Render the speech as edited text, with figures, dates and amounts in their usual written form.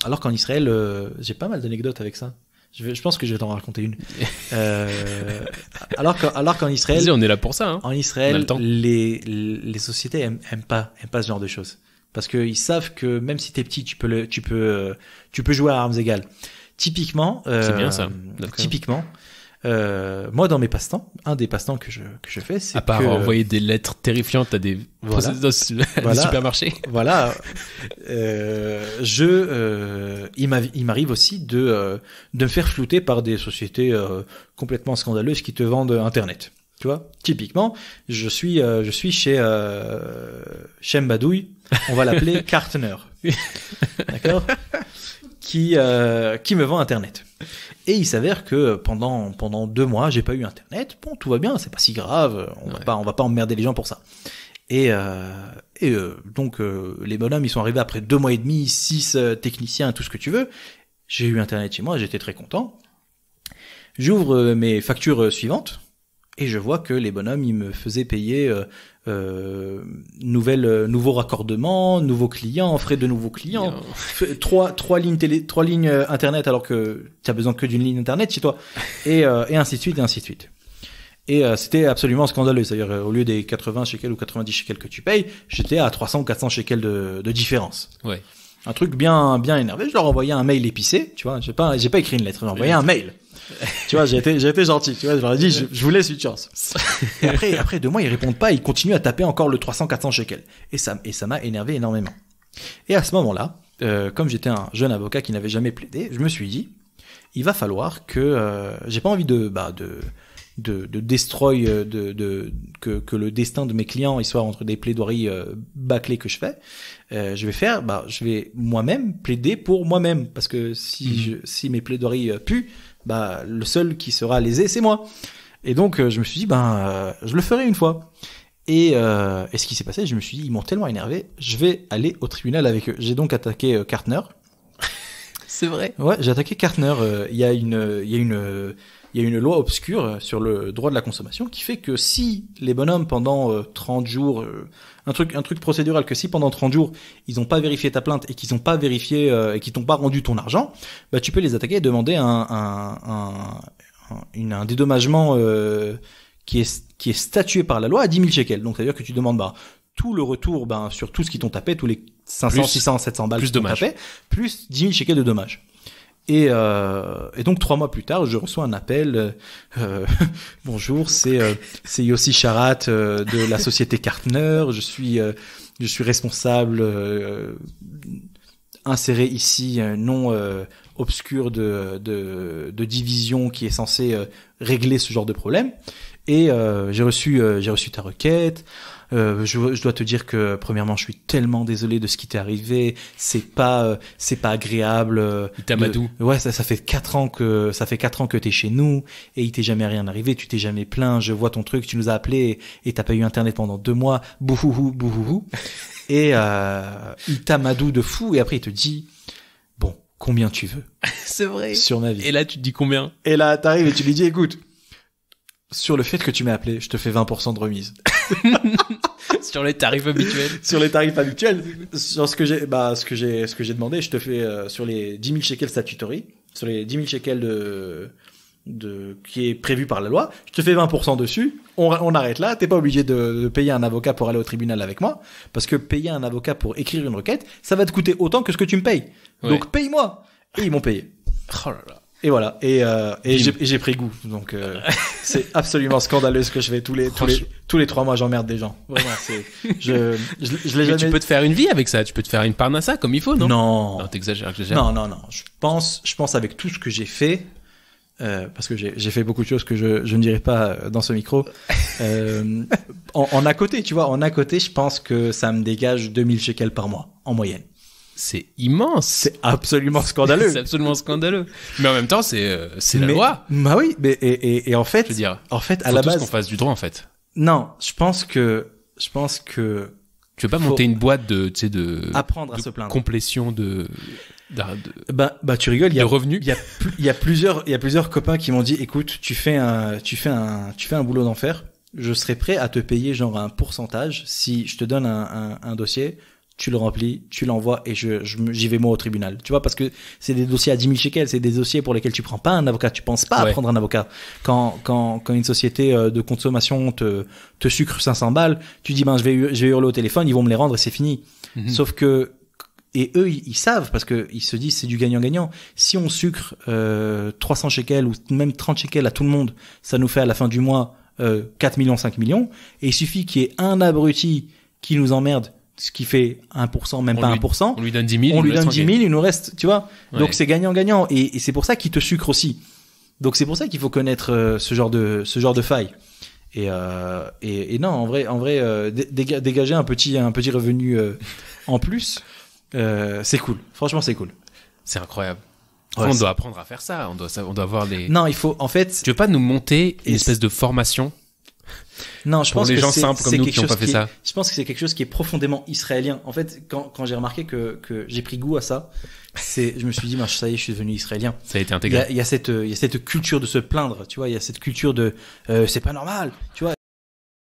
alors qu'en Israël, j'ai pas mal d'anecdotes avec ça. Je pense que je vais t'en raconter une. Alors qu'en Israël, Vas-y, on est là pour ça. Hein. en On a Israël, le temps. les sociétés aiment pas ce genre de choses. Parce qu'ils savent que même si t'es petit, tu peux jouer à armes égales. Typiquement, C'est bien ça. D'accord. typiquement, moi dans mes passe-temps, un des passe-temps que je fais, c'est À part que envoyer des lettres terrifiantes à des Voilà. des Voilà. supermarchés. voilà, il m'arrive aussi de me faire flouter par des sociétés complètement scandaleuses qui te vendent Internet. Tu vois, typiquement, je suis chez Mbadouille, on va l'appeler Kartner, d'accord, qui me vend Internet. Et il s'avère que pendant 2 mois, j'ai pas eu Internet. Bon, tout va bien, c'est pas si grave. On va pas emmerder les gens pour ça. Donc les bonhommes, ils sont arrivés après 2 mois et demi, 6 techniciens, tout ce que tu veux. J'ai eu Internet chez moi, j'étais très content. J'ouvre mes factures suivantes et je vois que les bonhommes, ils me faisaient payer nouveaux raccordements, nouveaux clients, frais de nouveaux clients, trois lignes Internet alors que tu as besoin que d'une ligne Internet chez toi, et ainsi de suite, et ainsi de suite. Et c'était absolument scandaleux. C'est-à-dire, au lieu des 80 shekels ou 90 shekels que tu payes, j'étais à 300 ou 400 shekels de différence. Ouais. Un truc bien énervé. Je leur envoyais un mail épicé, tu vois. J'ai pas écrit une lettre, j'ai envoyé un mail. Tu vois, j'ai été gentil, tu vois. Je leur ai dit, je vous laisse une chance. Et après 2 mois, ils répondent pas, ils continuent à taper encore le 300-400 shekels. Et ça m'a énervé énormément. Et à ce moment-là, comme j'étais un jeune avocat qui n'avait jamais plaidé, je me suis dit, il va falloir que, j'ai pas envie de destroy, que le destin de mes clients il soit entre des plaidoiries bâclées que je fais. Je vais moi-même plaider pour moi-même, parce que si mes plaidoiries puent, le seul qui sera lésé, c'est moi. Et donc je me suis dit je le ferai une fois. Et ce qui s'est passé, je me suis dit, ils m'ont tellement énervé, je vais aller au tribunal avec eux. J'ai donc attaqué Kartner. C'est vrai. Ouais, j'ai attaqué Kartner. Il y a une loi obscure sur le droit de la consommation qui fait que si les bonhommes pendant 30 jours, un truc procédural, que si pendant 30 jours ils ont pas vérifié ta plainte et qu'ils ont pas vérifié et qu'ils t'ont pas rendu ton argent, tu peux les attaquer et demander un dédommagement qui est statué par la loi à 10 000 shekels. Donc c'est-à-dire que tu demandes tout le retour sur tout ce qu'ils t'ont tapé, tous les 500, 600, 700 balles plus qu'ils t'ont tapé, plus 10 000 shekels de dommages. Et donc 3 mois plus tard, je reçois un appel. Bonjour, c'est Yossi Charat de la société Kartner. Je suis responsable inséré ici nom obscur de division qui est censé régler ce genre de problème. Et j'ai reçu ta requête. Je dois te dire que premièrement, je suis tellement désolé de ce qui t'est arrivé. C'est pas agréable. Itamadou. Ouais, ça fait 4 ans que t'es chez nous et il t'est jamais rien arrivé. Tu t'es jamais plaint. Je vois ton truc. Tu nous as appelé et t'as pas eu Internet pendant 2 mois. Bouhouhou. Et Itamadou de fou. Et après il te dit, bon, combien tu veux? C'est vrai. Sur ma vie. Et là, tu te dis combien? Et là, t'arrives et tu lui dis, écoute, sur le fait que tu m'aies appelé, je te fais 20% de remise. Sur les tarifs habituels. Sur les tarifs habituels, sur ce que j'ai demandé, je te fais sur les 10 000 shekels statutory, sur les 10 000 shekels qui est prévu par la loi, je te fais 20% dessus. On arrête là. T'es pas obligé de payer un avocat pour aller au tribunal avec moi, parce que payer un avocat pour écrire une requête, ça va te coûter autant que ce que tu me payes. Ouais. Donc paye-moi. Et ils m'ont payé. Oh là là. Et voilà. Et j'ai pris goût. Donc c'est absolument scandaleux ce que je fais tous les 3 mois. J'emmerde des gens. Vraiment, je l'ai Mais jamais. tu peux te faire une vie avec ça. Tu peux te faire une parnassa comme il faut, non? Non. Non, t'exagères. Non. Je pense avec tout ce que j'ai fait, parce que j'ai fait beaucoup de choses que je ne dirai pas dans ce micro. En à côté, tu vois, je pense que ça me dégage 2000 shekels par mois en moyenne. C'est immense. C'est absolument scandaleux. C'est absolument scandaleux. Mais en même temps, c'est la loi. Bah oui, mais et en fait, Je veux dire, à la base, qu'on fasse du droit, en fait. non, je pense que Tu veux pas monter une boîte de apprendre à se plaindre. complétion de Tu rigoles, de revenus. Il y a plusieurs copains qui m'ont dit, écoute, tu fais un boulot d'enfer. Je serais prêt à te payer genre un pourcentage si je te donne un dossier. tu le remplis, tu l'envoies et j'y vais moi au tribunal. Tu vois, parce que c'est des dossiers à 10 000 shekels, c'est des dossiers pour lesquels tu prends pas un avocat, tu penses pas à prendre un avocat. Quand une société de consommation te sucre 500 balles, tu dis, je vais hurler au téléphone, ils vont me les rendre et c'est fini. Sauf que, et eux, ils savent, parce que ils se disent, c'est du gagnant-gagnant. Si on sucre, 300 shekels ou même 30 shekels à tout le monde, ça nous fait à la fin du mois, 4 millions, 5 millions. Et il suffit qu'il y ait un abruti qui nous emmerde, ce qui fait 1%, même pas 1%. On lui donne 10 000. On lui donne 10 000, il nous reste, tu vois. Ouais. Donc c'est gagnant-gagnant. Et c'est pour ça qu'il te sucre aussi. Donc c'est pour ça qu'il faut connaître ce genre de faille. Et non, en vrai, dégager un petit revenu en plus, c'est cool. Franchement, c'est cool. C'est incroyable. Ouais, on doit apprendre à faire ça. On doit avoir les. Non, il faut, en fait. Tu veux pas nous monter une espèce de formation? Non, je pour pense les que gens simples comme nous qui n'ont pas fait ça. Je pense que c'est quelque chose qui est profondément israélien. En fait, quand j'ai remarqué que j'ai pris goût à ça, je me suis dit, ça y est, je suis devenu israélien. Ça a été intégré. Il y a cette culture de se plaindre, tu vois. Il y a cette culture de, c'est pas normal, tu vois.